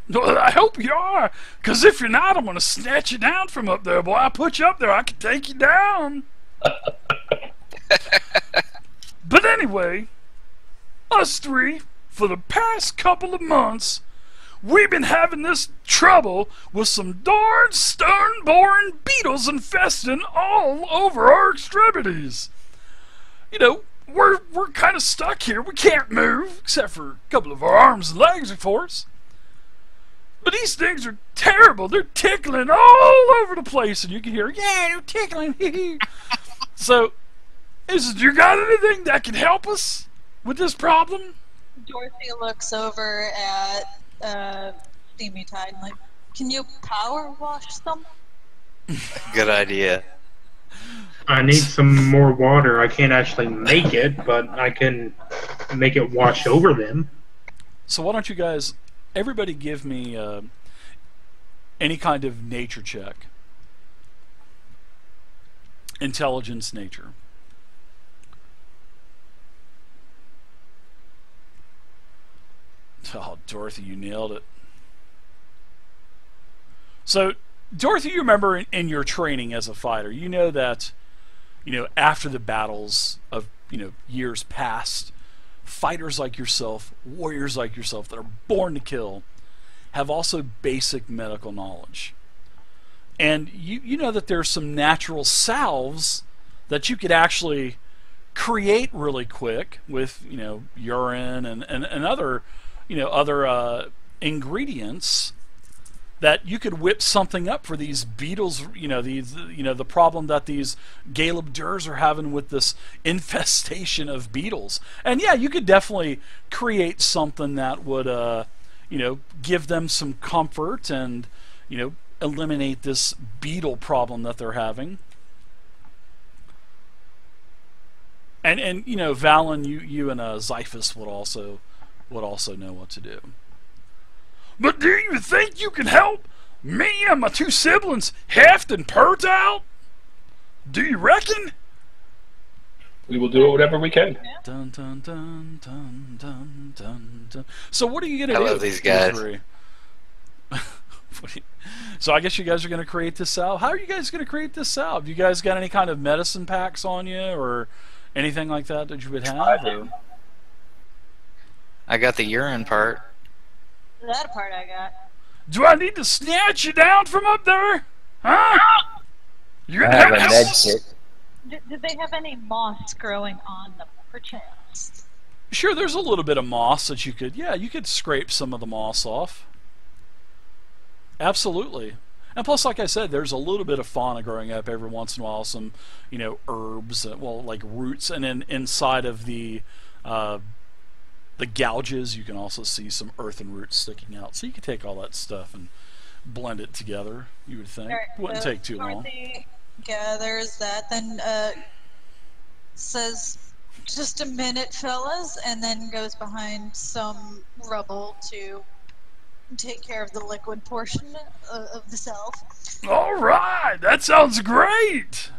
Well, I hope you are, because if you're not, I'm going to snatch you down from up there, boy. I put you up there, I can take you down. But anyway, us three, for the past couple of months, we've been having this trouble with some darn stone-boring beetles infesting all over our extremities. You know, we're kind of stuck here. We can't move, except for a couple of our arms and legs, of course. But these things are terrible. They're tickling all over the place, and you can hear, yeah, they're tickling. So, you got anything that can help us with this problem? Dorothy looks over at Steamy Tide and like, can you power wash them? Good idea. I need some more water. I can't actually make it, but I can make it wash over them. So why don't you guys, everybody give me any kind of nature check. Intelligence, nature. Oh, Dorothy, you nailed it. So, Dorothy, you remember in your training as a fighter, you know that, you know, after the battles of, you know, years past, fighters like yourself, warriors like yourself that are born to kill, have also basic medical knowledge. And you know that there's some natural salves that you could actually create really quick with, you know, urine and other, you know, other ingredients that you could whip something up for these beetles, you know, the problem that these Galebdurs are having with this infestation of beetles. And yeah, you could definitely create something that would, you know, give them some comfort and, you know, eliminate this beetle problem that they're having. And you know, Valen, you and Xiphus would also know what to do. But do you think you can help me and my two siblings, Heft and Pert, out? Do you reckon? We will do whatever we can. Dun, dun, dun, dun, dun, dun, dun. So what are you gonna do? I love these guys. So I guess you guys are gonna create this salve. How are you guys gonna create this salve? You guys got any kind of medicine packs on you or anything like that that you would have? Or? I got the urine part. That part I got. Do I need to snatch you down from up there? Huh? You're I gonna have a help med us? kit. Did they have any moss growing on them, perchance? Sure, there's a little bit of moss that you could, yeah, you could scrape some of the moss off. Absolutely. And plus, like I said, there's a little bit of fauna growing up every once in a while, some, you know, herbs, well, like roots, and then inside of the gouges, you can also see some earthen roots sticking out. So you could take all that stuff and blend it together, you would think. Right, Wouldn't so take too long. Dorothy gathers that, then says, just a minute, fellas, and then goes behind some rubble to take care of the liquid portion of the salve. All right, that sounds great.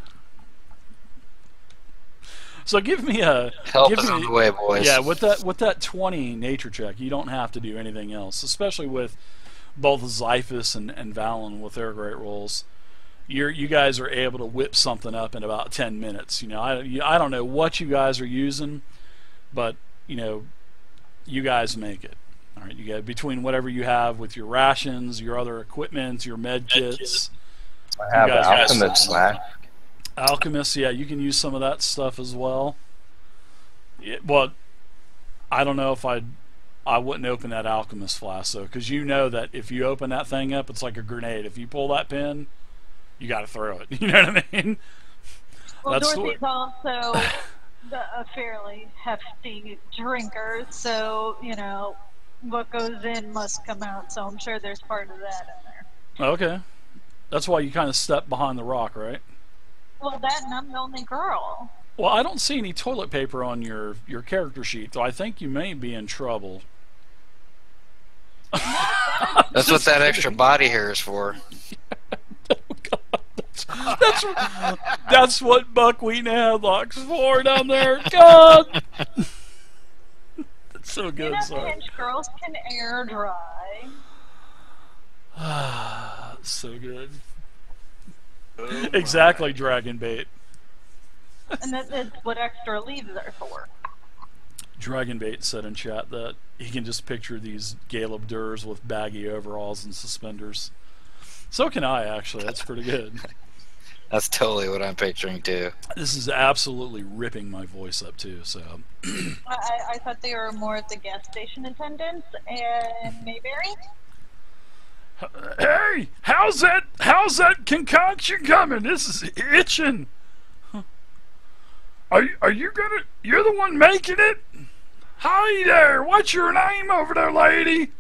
So give me a Help us on the way, boys. Yeah, with that 20 nature check, you don't have to do anything else, especially with both Xiphus and Valen with their great rolls. You guys are able to whip something up in about 10 minutes. You know, I don't know what you guys are using, but you know, you guys make it. All right, you got between whatever you have with your rations, your other equipment, your med kits. I have the alchemist flask. Alchemist, yeah, you can use some of that stuff as well. Well, I don't know if I wouldn't open that alchemist flask though, because you know that if you open that thing up, it's like a grenade. If you pull that pin, you got to throw it. You know what I mean? Well, Dorothy's also a fairly hefty drinker, so you know what goes in must come out. So I'm sure there's part of that in there. Okay, that's why you kind of step behind the rock, right? Well, that, and I'm the only girl. Well, I don't see any toilet paper on your character sheet, so I think you may be in trouble. That's what that extra body hair is for. That's what buckwheat and headlock's for down there. God, that's so good. You know, Sorry. pinch girls can air dry. So good. Oh Exactly, dragon bait. And that's what extra leaves are for. Dragon bait said in chat that he can just picture these Caleb Durs with baggy overalls and suspenders. So can I, actually. That's pretty good. That's totally what I'm picturing too. This is absolutely ripping my voice up too. So I thought they were more at the gas station attendants and Mayberry. Hey, how's that concoction coming? This is itching. Are you gonna? You're the one making it? Hi there. What's your name over there, lady?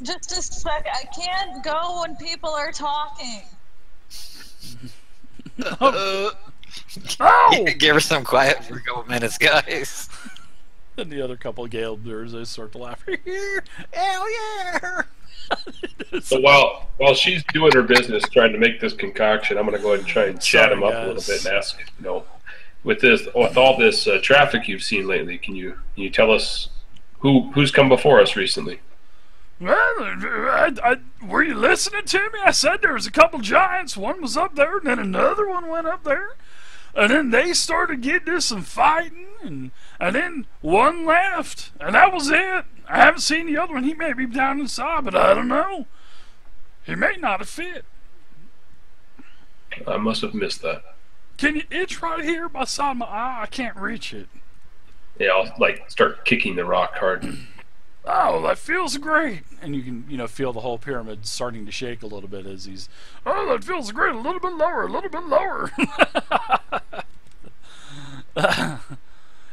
Just a sec. I can't go when people are talking. Oh! Give her some quiet for a couple minutes, guys. And the other couple of Gale Bears, they start to laugh. Hell yeah! So while she's doing her business, trying to make this concoction, I'm going to go ahead and try and chat him up a little bit and ask, with all this traffic you've seen lately, can you tell us who's come before us recently? Well, were you listening to me? I said there was a couple giants. One was up there, and then another one went up there. And then they started getting into some fighting, and then one left, and that was it. I haven't seen the other one. He may be down inside, but I don't know. He may not have fit. I must have missed that. Can you itch right here by side my eye? I can't reach it. Yeah, I'll start kicking the rock hard. Oh, that feels great. And you can, feel the whole pyramid starting to shake a little bit as he's, oh, that feels great. A little bit lower, a little bit lower.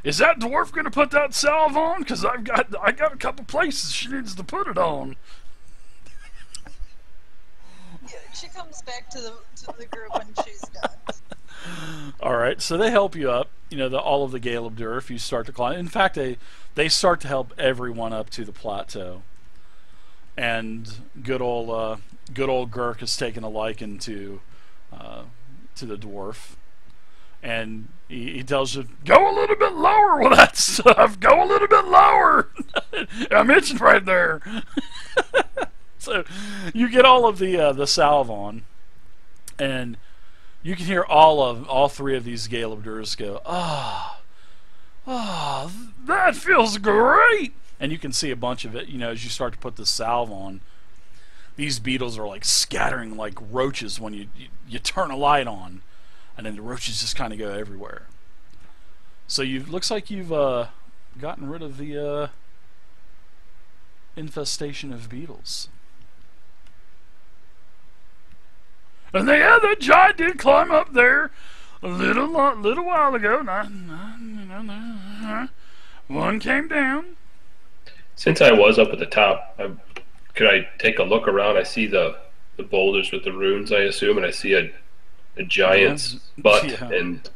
Is that dwarf going to put that salve on? Because I got a couple places she needs to put it on. Yeah, she comes back to the group when she's done. All right, so they help you up. All of the Caleb Dur, if you start to climb. In fact, they start to help everyone up to the plateau. And good old Gurk has taken a liking to the dwarf. And he tells you, go a little bit lower with that stuff. Go a little bit lower. I'm itching right there. So you get all of the salve on, and you can hear all three of these Caleb Durs go, that feels great. And you can see a bunch of it, as you start to put the salve on. These beetles are like scattering like roaches when you turn a light on. And then the roaches just kind of go everywhere. So looks like you've gotten rid of the infestation of beetles. And that giant did climb up there a little while ago. One came down. Since I was up at the top, could I take a look around? I see the boulders with the runes, I assume, and I see a giant's butt and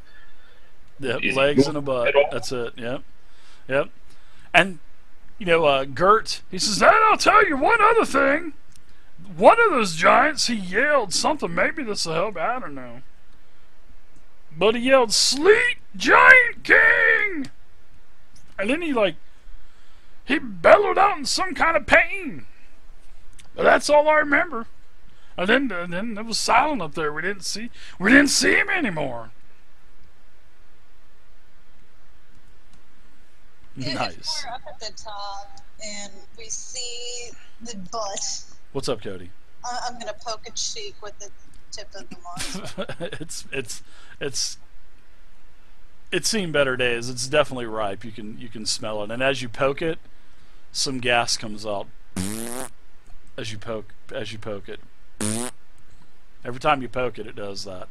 legs and a butt. That's it. Yep. And Gert, he says, and I'll tell you one other thing. One of those giants, he yelled something. Maybe this will help. I don't know. But he yelled, "Sleet Giant King!" And then he bellowed out in some kind of pain. But that's all I remember. And then it was silent up there. We didn't see him anymore. Nice. If we're up at the top and we see the butt. What's up, Cody? I'm gonna poke a cheek with the tip of the monster. It's seen better days. It's definitely ripe. You can smell it, and as you poke it, some gas comes out. As you poke it. Every time you poke it, it does that.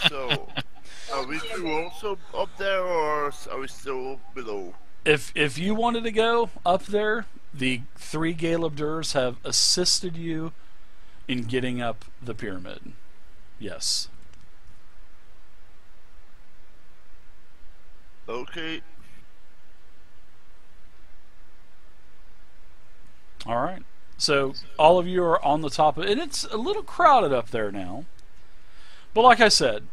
So, are we through also up there, or are we still below? If you wanted to go up there, the 3 Caleb Durs have assisted you in getting up the pyramid. Yes. Okay. All right. So all of you are on the top of it, and it's a little crowded up there now. But like I said,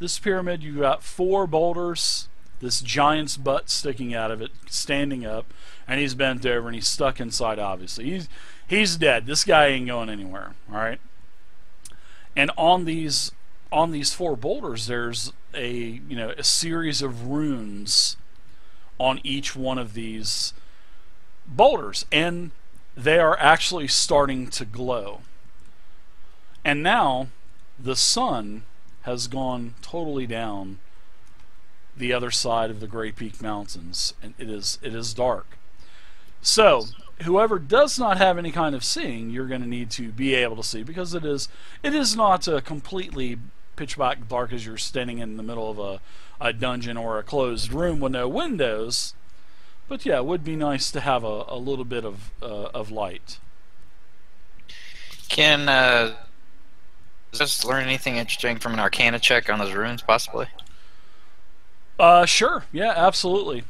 this pyramid, you got 4 boulders this giant's butt sticking out of it, standing up, and he's bent over and he's stuck inside. Obviously, he's dead. This guy ain't going anywhere. All right. And on these 4 boulders, there's a series of runes on each one of these boulders, and they are actually starting to glow. And now the sun has gone totally down the other side of the Great Peak Mountains, and it is dark. So whoever does not have any kind of seeing, you're going to need to be able to see, because it is not completely pitch black dark as you're standing in the middle of a dungeon or a closed room with no windows. But yeah, it would be nice to have a little bit of light. Can just learn anything interesting from an Arcana check on those runes, possibly? Sure. Yeah, absolutely.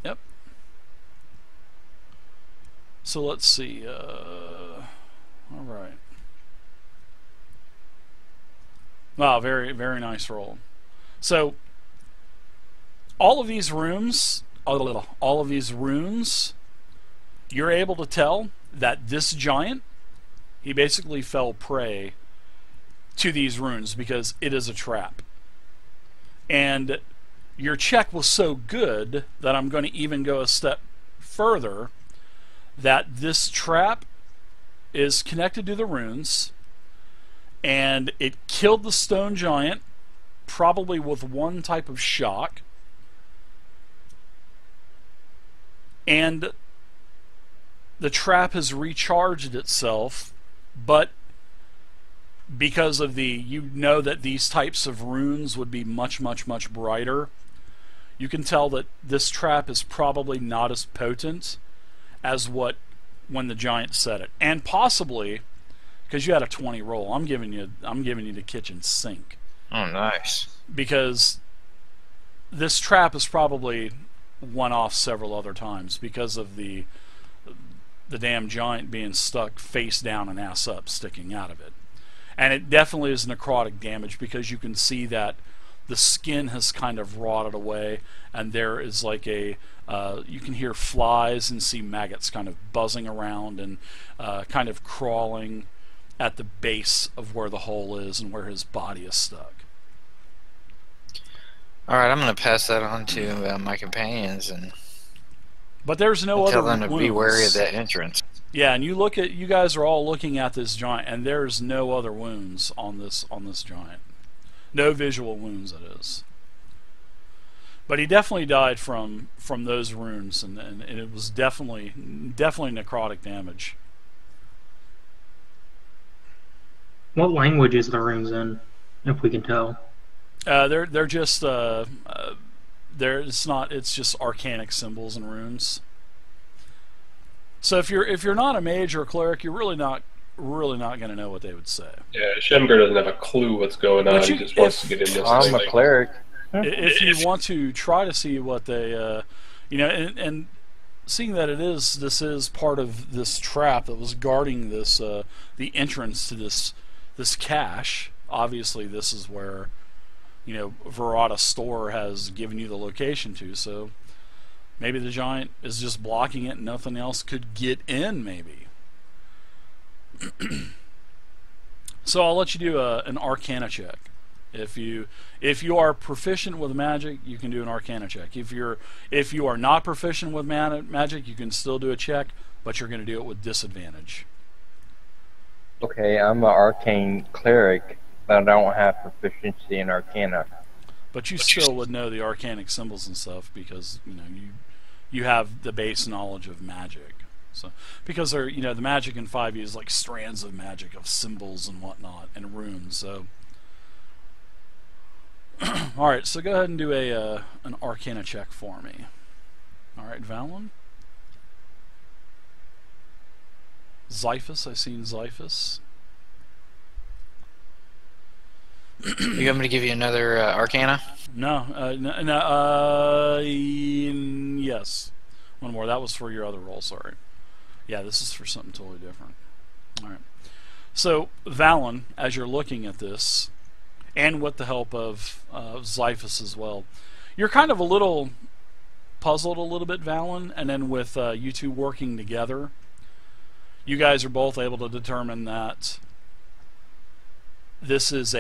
Yep. So let's see. All right. Wow, very, very nice roll. So all of these runes, you're able to tell that this giant, he basically fell prey to these runes because it is a trap. And your check was so good that I'm going to even go a step further, that this trap is connected to the runes, and it killed the stone giant probably with one type of shock, and the trap has recharged itself, but because of that these types of runes would be much, much, much brighter, you can tell that this trap is probably not as potent as when the giant set it. And possibly, because you had a 20 roll, I'm giving you the kitchen sink. Oh, nice. Because this trap is probably went off several other times because of the damn giant being stuck face down and ass up, sticking out of it. And it definitely is necrotic damage, because you can see that the skin has kind of rotted away, and there is like you can hear flies and see maggots kind of buzzing around and kind of crawling at the base of where the hole is and where his body is stuck. Alright, I'm going to pass that on to my companions, but there's no other tell them to wounds. Be wary of that entrance. Yeah, and you guys are all looking at this giant, and there's no other wounds on this giant. No visual wounds, it is. But he definitely died from those runes, and it was definitely necrotic damage. What language is the runes in, if we can tell? They're just it's just arcanic symbols and runes. So if you're not a mage or a cleric, you're really not going to know what they would say. Yeah, Shemgar doesn't have a clue what's going on. He just wants to get in this. I'm a cleric. If you want to try to see what they, and seeing that this is part of this trap that was guarding this the entrance to this cache. Obviously, this is where Verada Store has given you the location to. So maybe the giant is just blocking it, and nothing else could get in. Maybe. So I'll let you do an Arcana check. If you are proficient with magic, you can do an Arcana check. If you are not proficient with magic, you can still do a check, but you're going to do it with disadvantage. Okay, I'm an arcane cleric, but I don't have proficiency in Arcana. But you still would know the arcanic symbols and stuff, because you have the base knowledge of magic. So because they're the magic in 5e is like strands of magic of symbols and whatnot and runes. So all right, so go ahead and do an Arcana check for me. All right, Valen. Xiphus, I seen Xiphus. You want me to give you another Arcana? No, yes. One more. That was for your other roll, sorry. Yeah, this is for something totally different. All right. So, Valen, as you're looking at this, and with the help of Xiphus as well, you're kind of a little puzzled a little bit, Valen, and then with you two working together, you guys are both able to determine that this is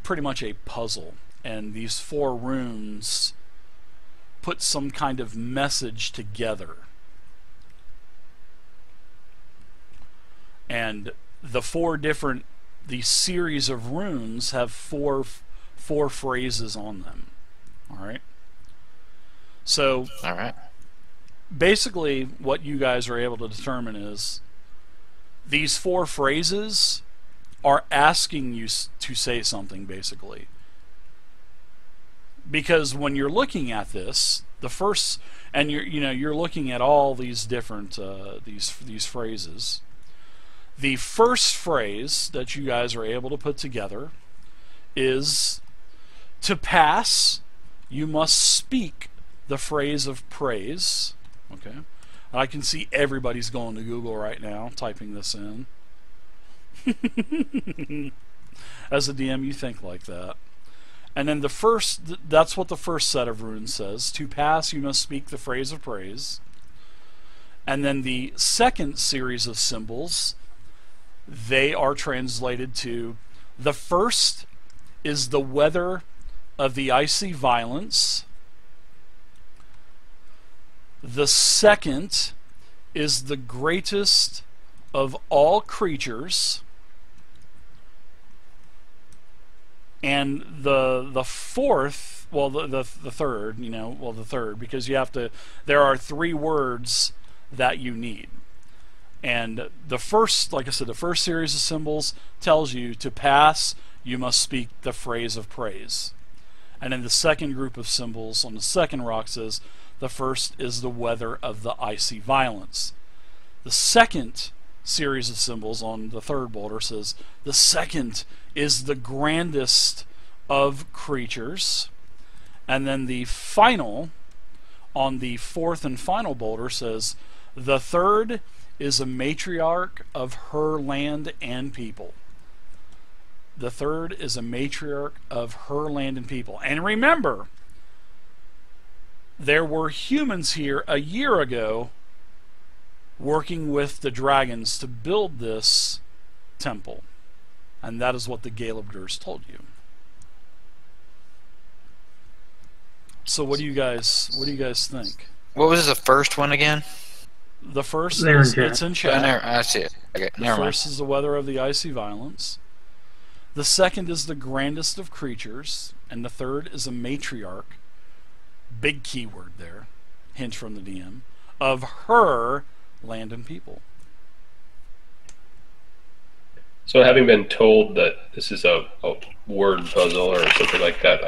pretty much a puzzle, and these 4 runes put some kind of message together. And the series of runes have four phrases on them. All right. So, all right. Basically, what you guys are able to determine is these 4 phrases are asking you to say something, basically. Because when you're looking at this, the first, and you're looking at all these different these phrases. The first phrase that you guys are able to put together is, to pass, you must speak the phrase of praise. Okay, I can see everybody's going to Google right now, typing this in. As a DM, you think like that. And then that's what the first set of runes says. To pass, you must speak the phrase of praise. And then the second series of symbols, they are translated to, the first is the weather of the icy violence. The second is the greatest of all creatures. And the fourth, well, the third, the third, because there are 3 words that you need. And the first, like I said, the first series of symbols tells you to pass, you must speak the phrase of praise. And then the second group of symbols on the second rock says, the first is the weather of the icy violence. The second series of symbols on the third boulder says, the second is the grandest of creatures. And then the final, on the fourth and final boulder, says, the third is a matriarch of her land and people. The third is a matriarch of her land and people. And remember, there were humans here a year ago working with the dragons to build this temple. And that is what the DRIVETHRU told you. So what do you guys think? What was the first one again? The first is, it's in chat. I see it. Okay, the first is the weather of the icy violence. The second is the grandest of creatures, and the third is a matriarch. Big keyword there, hint from the DM, of her land and people. So having been told that this is a word puzzle or something like that,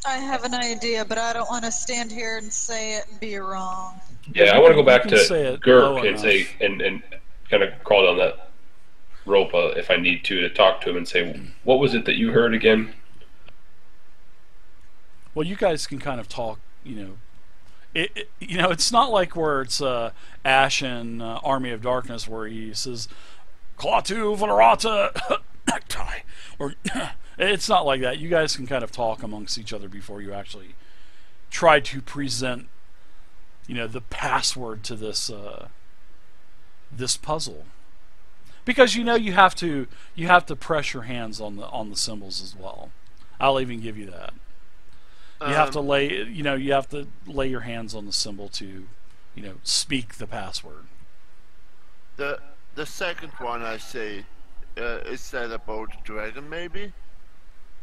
I have an idea, but I don't want to stand here and say it and be wrong. Yeah, I want to go back to Gurk and enough. say and kind of crawl down that rope if I need to talk to him and say, what was it that you heard again? Well, you guys can kind of talk, it's not like where it's Ash in Army of Darkness where he says, Klaatu Venerata necktie, or it's not like that. You guys can kind of talk amongst each other before you actually try to present, the password to this this puzzle, because you have to press your hands on the symbols as well. I'll even give you that. You have to lay, you have to lay your hands on the symbol to, speak the password. The second one I say, is that about the dragon maybe?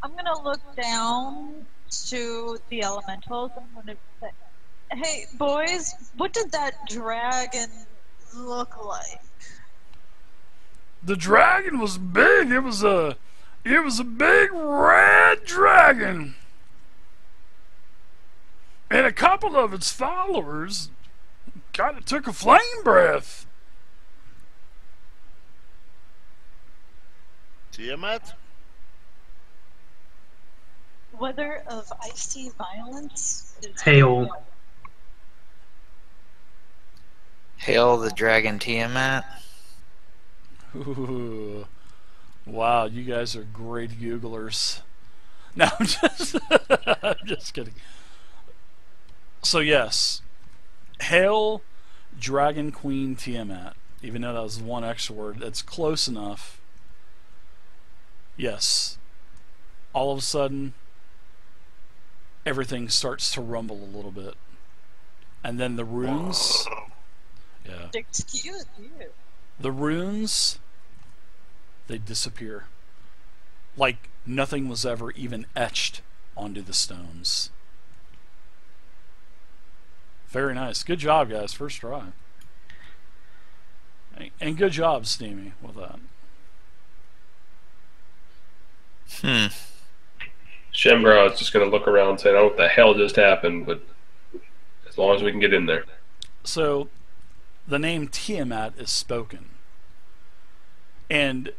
I'm gonna look down to the elementals. I'm gonna say, hey boys, what did that dragon look like? The dragon was big. It was a big red dragon. And a couple of its followers kind of took a flame breath. Tiamat? Weather of icy violence? Hail. Hail the dragon Tiamat. Ooh. Wow, you guys are great Googlers. No, I'm just kidding. So yes, hail Dragon Queen Tiamat. Even though that was one extra word, that's close enough. Yes. All of a sudden, everything starts to rumble a little bit. And then the runes... Yeah. Excuse you. The runes, they disappear. Like nothing was ever even etched onto the stones. Very nice. Good job, guys. First try. And good job, Steamy, with that. Shembrow is just going to look around and say, I don't know what the hell just happened, but as long as we can get in there. So, the name Tiamat is spoken. And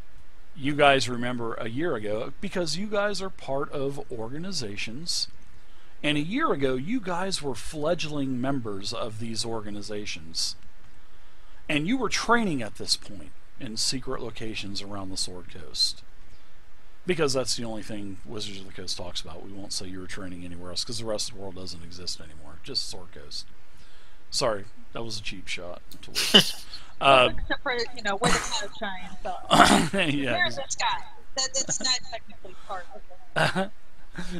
you guys remember a year ago, because you guys are part of organizations, and a year ago you guys were fledgling members of these organizations. And you were training at this point in secret locations around the Sword Coast. Because that's the only thing Wizards of the Coast talks about. We won't say you were training anywhere else, because the rest of the world doesn't exist anymore. Just Sword Coast. Sorry, that was a cheap shot to lose. Except for, you know, where the cloud shine. So. Yeah. There's the sky. That's not technically part of it.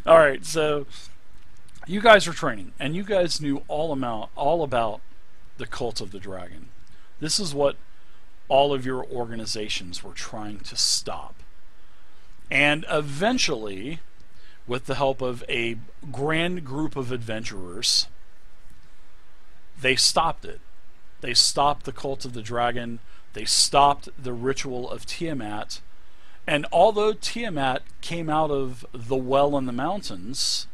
Alright, so you guys were training, and you guys knew all about the Cult of the Dragon. This is what all of your organizations were trying to stop. And eventually, with the help of a grand group of adventurers, they stopped it. They stopped the Cult of the Dragon. They stopped the ritual of Tiamat. And although Tiamat came out of the well in the mountains,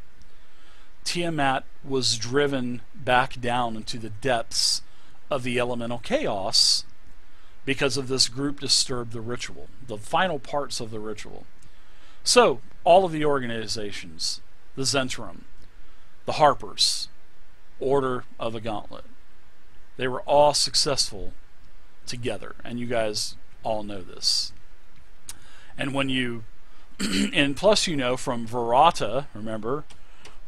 Tiamat was driven back down into the depths of the elemental chaos because of this group disturbed the ritual, the final parts of the ritual. So, all of the organizations, the Zentrum, the Harpers, Order of the Gauntlet, they were all successful together, and you guys all know this. And when you, and plus you know from Verata, remember,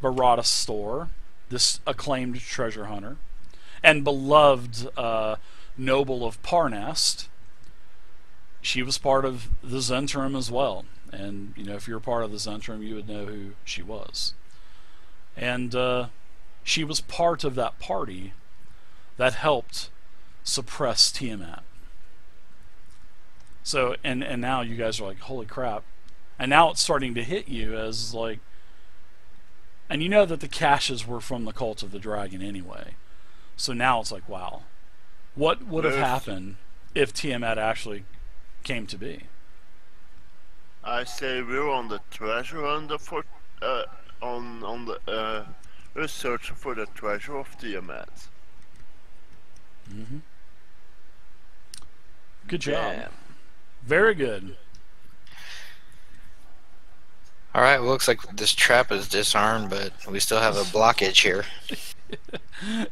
Verata Store, this acclaimed treasure hunter, and beloved noble of Parnast, she was part of the Zentrum as well. And, you know, if you're part of the Zentrum, you would know who she was. And she was part of that party that helped suppress Tiamat. So, and now you guys are like, holy crap. And now it's starting to hit you as like, and you know that the caches were from the Cult of the Dragon anyway. So now it's like, wow. What would have happened if Tiamat actually came to be? I say we're on the treasure hunt for on the research for the treasure of Tiamat. Mm-hmm. Good job. Yeah. Very good. Alright, well, looks like this trap is disarmed, but we still have a blockage here.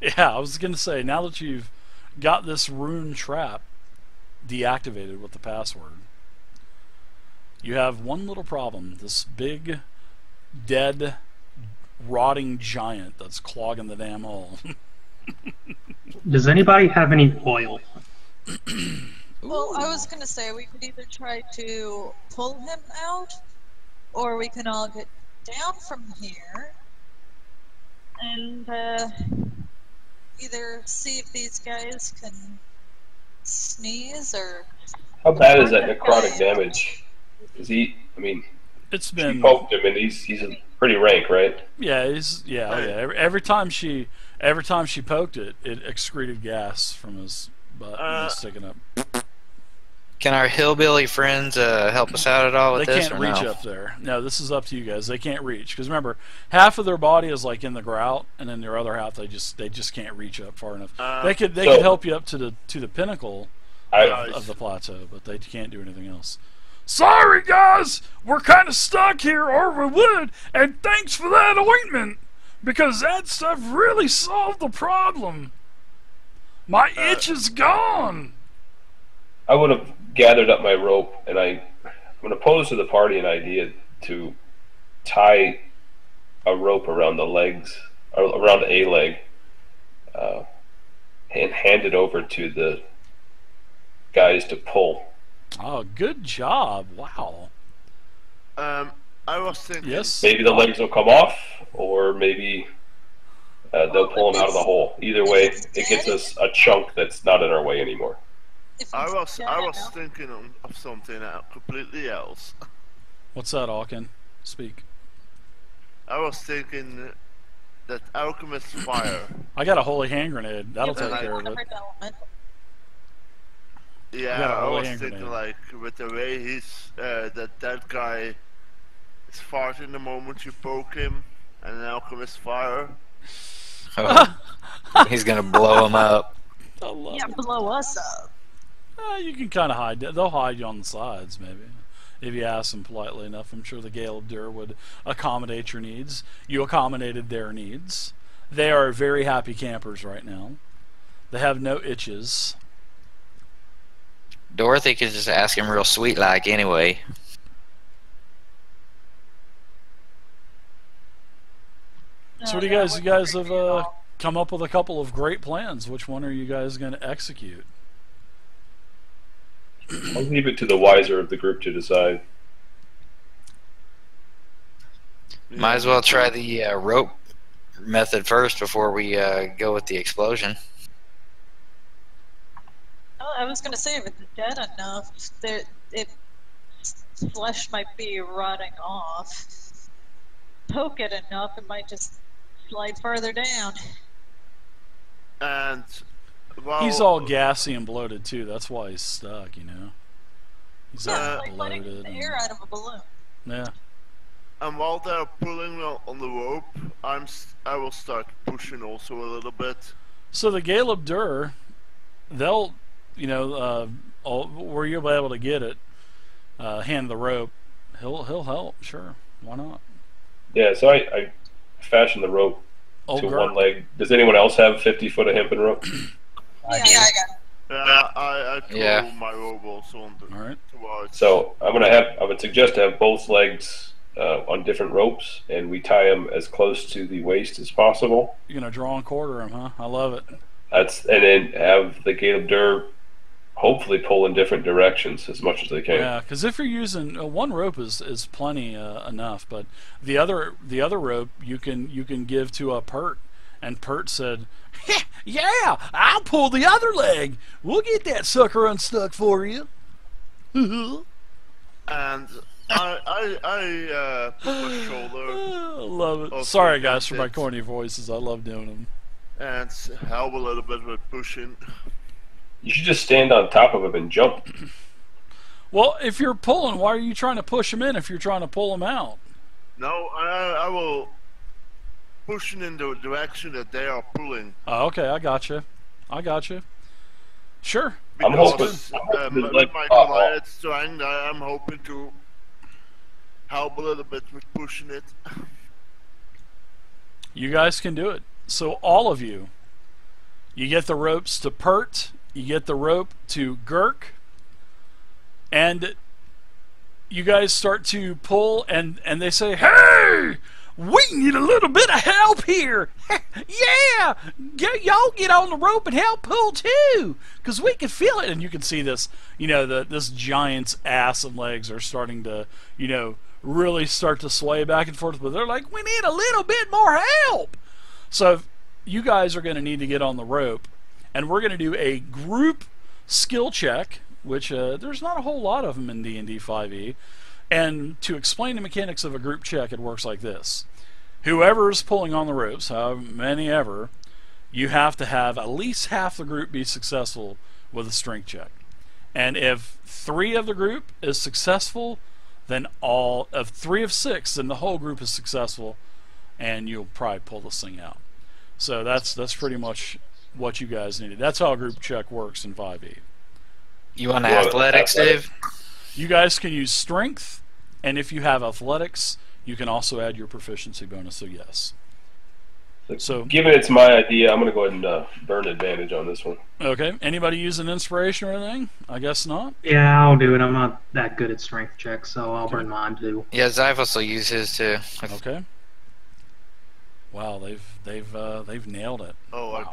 Yeah, I was going to say, now that you've got this rune trap deactivated with the password, you have one little problem. This big, dead, rotting giant that's clogging the damn hole. Does anybody have any oil? Well, I was going to say we could either try to pull him out, or we can all get down from here and either see if these guys can sneeze or... How bad is that necrotic damage? Is he? I mean, It's been. she poked him, and he's pretty rank, right? Yeah, yeah. Every time she poked it, it excreted gas from his butt and was sticking up. Can our hillbilly friends help us out at all with They this? can't or reach no? up there. No, this is up to you guys. They can't reach because remember, half of their body is like in the grout, and then their other half they just can't reach up far enough. They could help you up to the pinnacle of the plateau, but they can't do anything else. Sorry, guys, we're kind of stuck here, or we would. And thanks for that ointment, because that stuff really solved the problem. My itch is gone. I would have gathered up my rope, and I'm going to pose to the party an idea to tie a rope around the legs, or around a leg, and hand it over to the guys to pull. Oh, good job! Wow. I was thinking. Yes. Maybe the legs will come off, or maybe they'll pull them out of the hole. Either way, it gets us a chunk that's not in our way anymore. I was thinking of something completely else. What's that, Alkin? Speak. I was thinking that alchemist fire. I got a holy hand grenade. That'll take care of it. Yeah, I was thinking like with the way he's that guy is farting the moment you poke him, and an alchemist fire. Oh, he's gonna blow him up. Yeah, blow us up. You can kind of hide. They'll hide you on the sides, maybe. If you ask them politely enough, I'm sure the Gale-Dur would accommodate your needs. You accommodated their needs. They are very happy campers right now. They have no itches. Dorothy could just ask him real sweet like anyway. So what do you guys? You guys have come up with a couple of great plans. Which one are you guys going to execute? I'll leave it to the wiser of the group to decide. Might as well try the rope method first before we go with the explosion. Oh, I was gonna say, if it's dead enough, its flesh might be rotting off. Poke it enough, it might just slide further down. And well, He's all gassy and bloated too. That's why he's stuck. You know. He's all like letting bloated. the air out of a balloon. Yeah. and while they're pulling on the rope, I will start pushing also a little bit. So the Gale-Dur, they'll, you know, where you'll be able to get it, hand the rope. He'll help. Sure, why not? Yeah. So I fashioned the rope to one leg. Does anyone else have 50 foot of hempen rope? I got it. I throw my rope also on the towards. So I would suggest to have both legs on different ropes, and we tie them as close to the waist as possible. You're gonna draw and quarter them, huh? I love it. And then have the Gale-Dur hopefully pull in different directions as much as they can. Yeah, because if you're using one rope is plenty enough, but the other rope you can give to a Pert, and Pert said, "Yeah, I'll pull the other leg. We'll get that sucker unstuck for you." And I put my shoulder. I love it. Sorry guys for my corny voices. I love doing them. And help a little bit with pushing. You should just stand on top of him and jump. Well, if you're pulling, why are you trying to push them in if you're trying to pull them out? No, I will pushing in the direction that they are pulling. Oh, okay, I got you. Sure. I'm hoping. With my Goliath strength, I'm hoping to help a little bit with pushing it. You guys can do it. So all of you, you get the ropes to Pert, you get the rope to Gurk, and you guys start to pull, and they say, "Hey, we need a little bit of help here." Yeah, y'all get on the rope and help pull too, because we can feel it. And you can see this, you know, this giant's ass and legs are starting to, you know, really start to sway back and forth. But they're like, "We need a little bit more help." So you guys are going to need to get on the rope, and we're going to do a group skill check, which there's not a whole lot of them in D&D 5e. And to explain the mechanics of a group check, it works like this. Whoever's pulling on the ropes, however many ever, you have to have at least half the group be successful with a strength check. And if 3 of the group is successful, then all of 3 of 6, then the whole group is successful, and you'll probably pull this thing out. So that's pretty much what you guys needed. That's how a group check works in 5e. You want athletics, Dave? You guys can use strength, and if you have athletics, you can also add your proficiency bonus, so yes. So, given it's my idea, I'm going to go ahead and burn advantage on this one. Okay. Anybody using inspiration or anything? I guess not. Yeah, I'll do it. I'm not that good at strength checks, so I'll burn mine too. Yeah, Zyphus will use his too. Okay. Wow, they've nailed it. Oh, wow.